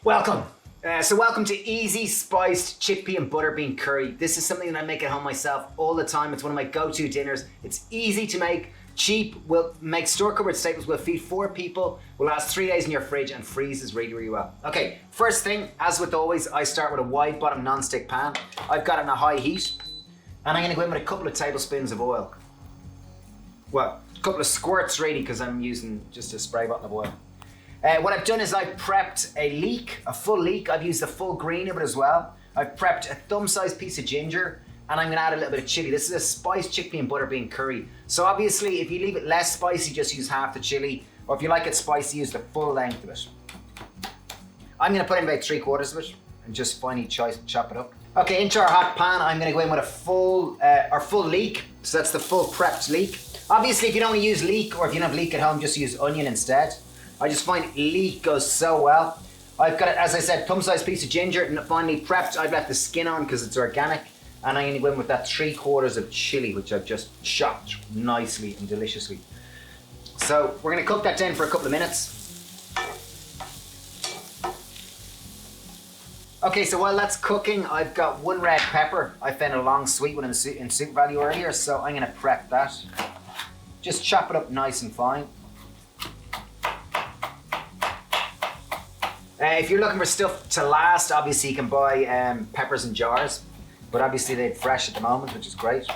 Welcome. Welcome to easy spiced chickpea and butter bean curry. This is something that I make at home myself all the time. It's one of my go-to dinners. It's easy to make, cheap, will make store-cupboard staples, will feed 4 people, will last 3 days in your fridge and freezes really, really well. Okay, first thing, as with always, I start with a wide bottom non-stick pan. I've got it on a high heat, and I'm gonna go in with a couple of tablespoons of oil. Well, a couple of squirts really, because I'm using just a spray bottle of oil. What I've done is I've prepped a leek, a full leek. I've used the full green of it as well. I've prepped a thumb-sized piece of ginger, and I'm gonna add a little bit of chili. This is a spiced chickpea and butter bean curry. So obviously, if you leave it less spicy, just use half the chili, or if you like it spicy, use the full length of it. I'm gonna put in about 3/4 of it, and just finely chop it up. Okay, into our hot pan, I'm gonna go in with our full leek. So that's the full prepped leek. Obviously, if you don't wanna use leek, or if you don't have leek at home, just use onion instead. I just find leek goes so well. I've got, as I said, thumb-sized piece of ginger, and finally prepped. I've left the skin on because it's organic, and I'm gonna go in with that 3/4 of chili, which I've just chopped nicely and deliciously. So we're gonna cook that down for a couple of minutes. Okay, so while that's cooking, I've got 1 red pepper. I found a long sweet one in Soup Value earlier, so I'm gonna prep that. Just chop it up nice and fine. If you're looking for stuff to last, obviously you can buy peppers in jars, but obviously they're fresh at the moment, which is great.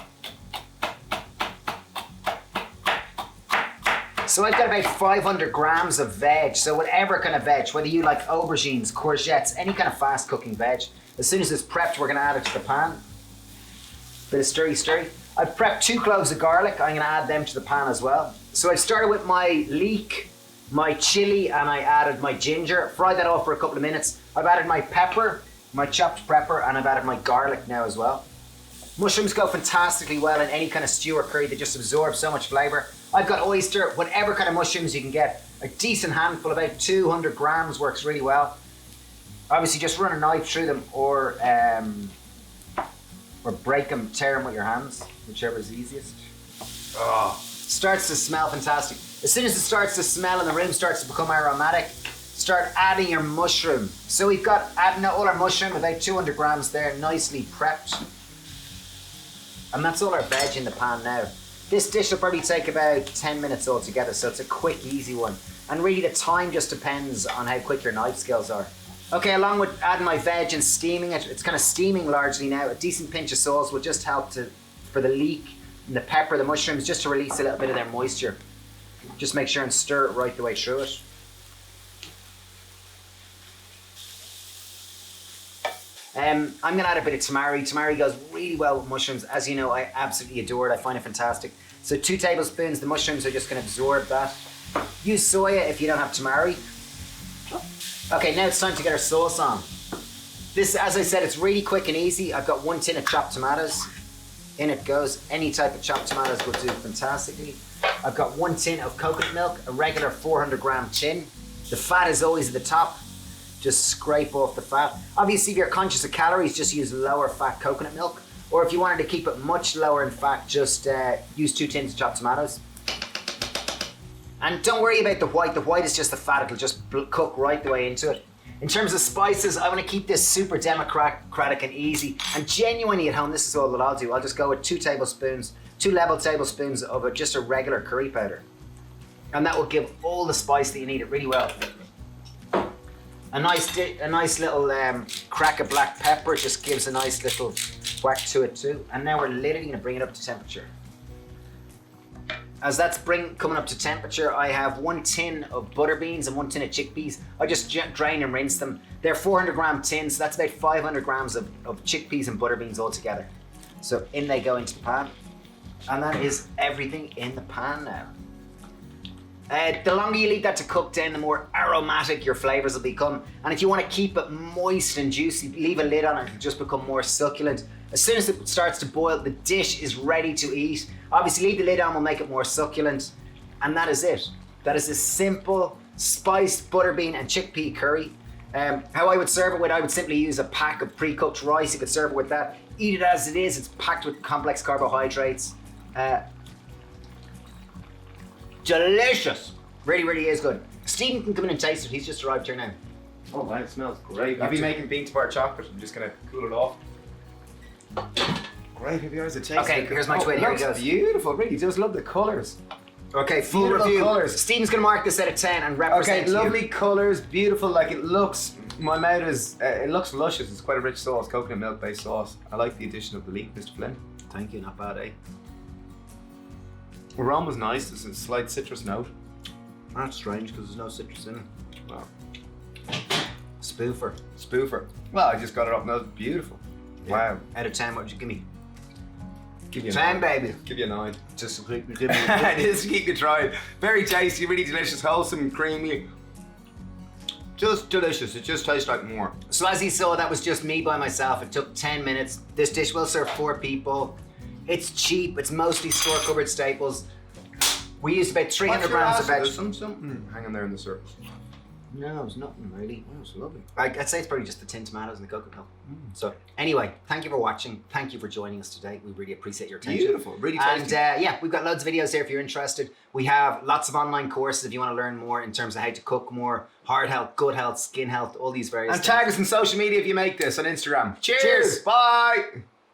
So I've got about 500 grams of veg, so whatever kind of veg, whether you like aubergines, courgettes, any kind of fast cooking veg. As soon as it's prepped, we're gonna add it to the pan. Bit of stirry. I've prepped 2 cloves of garlic. I'm gonna add them to the pan as well. So I started with my leek, my chili, and I added my ginger. Fried that off for a couple of minutes. I've added my pepper, my chopped pepper, and I've added my garlic now as well. Mushrooms go fantastically well in any kind of stew or curry. They just absorb so much flavor. I've got oyster, whatever kind of mushrooms you can get. A decent handful, about 200 grams works really well. Obviously just run a knife through them or break them, tear them with your hands, whichever is easiest. Oh, starts to smell fantastic. As soon as it starts to smell and the room starts to become aromatic, start adding your mushroom. So we've got adding all our mushroom, about 200 grams there, nicely prepped. And that's all our veg in the pan now. This dish will probably take about 10 minutes altogether, so it's a quick, easy one. And really the time just depends on how quick your knife skills are. Okay, along with adding my veg and steaming it, it's kind of steaming largely now. A decent pinch of salt will just help for the leek and the pepper, the mushrooms, just to release a little bit of their moisture. Just make sure and stir it right the way through it. I'm gonna add a bit of tamari. Tamari goes really well with mushrooms. As you know, I absolutely adore it. I find it fantastic. So 2 tablespoons, the mushrooms are just gonna absorb that. Use soya if you don't have tamari. Okay, now it's time to get our sauce on. This, as I said, it's really quick and easy. I've got 1 tin of chopped tomatoes. In it goes. Any type of chopped tomatoes will do fantastically. I've got 1 tin of coconut milk, a regular 400 gram tin. The fat is always at the top. Just scrape off the fat. Obviously, if you're conscious of calories, just use lower fat coconut milk. Or if you wanted to keep it much lower in fat, just use 2 tins of chopped tomatoes. And don't worry about the white. The white is just the fat. It'll just cook right the way into it. In terms of spices, I want to keep this super democratic and easy. And genuinely at home, this is all that I'll do. I'll just go with 2 level tablespoons of just a regular curry powder. And that will give all the spice that you need it really well. A nice little crack of black pepper just gives a nice little whack to it too. And now we're literally gonna bring it up to temperature. As that's coming up to temperature, I have 1 tin of butter beans and 1 tin of chickpeas. I just drain and rinse them. They're 400 gram tins, so that's about 500 grams of chickpeas and butter beans all together. So in they go into the pan. And that is everything in the pan now. The longer you leave that to cook down, the more aromatic your flavors will become. And if you want to keep it moist and juicy, leave a lid on it, it'll just become more succulent. As soon as it starts to boil, the dish is ready to eat. Obviously, leave the lid on will make it more succulent. And that is it. That is a simple, spiced butterbean and chickpea curry. How I would serve it with, I would simply use a pack of pre-cooked rice. You could serve it with that. Eat it as it is. It's packed with complex carbohydrates. Delicious. Really, really is good. Stephen can come in and taste it. He's just arrived here now. Oh wow, it smells great. I'll be making bean to bar chocolate. I'm just gonna cool it off. Great, here it tastes. Okay, here's my twin. Here he goes. Beautiful, really. Just love the colours. Okay, full Beautiful review. colours. Stephen's gonna mark this out of 10 and represent Okay, you. lovely colours, beautiful. Like it looks. My mouth is. It looks luscious. It's quite a rich sauce, coconut milk based sauce. I like the addition of the leek, Mr. Flynn. Thank you, not bad, eh? Aroma's nice. There's a slight citrus note. That's strange because there's no citrus in it. Wow. Spoofer. Well, I just got it up now. Beautiful. Wow. Out of 10, what would you give me? Give you a 10, 9. baby. Give you a 9. Just to keep me Just keep it trying. Very tasty, really delicious, wholesome, creamy. Just delicious. It just tastes like more. So as you saw, that was just me by myself. It took 10 minutes. This dish will serve 4 people. It's cheap. It's mostly store-cupboard staples. We used about 300 grams of vegetables. Something hanging there in the surface. No, it's nothing really. Oh, it's lovely. I'd say it's probably just the tin tomatoes and the coconut milk. So anyway, thank you for watching. Thank you for joining us today. We really appreciate your attention. Beautiful, really tasty. And yeah, we've got loads of videos here if you're interested. We have lots of online courses if you want to learn more in terms of how to cook more, heart health, gut health, skin health, all these various And things. tag us on social media if you make this on Instagram. Cheers. Bye.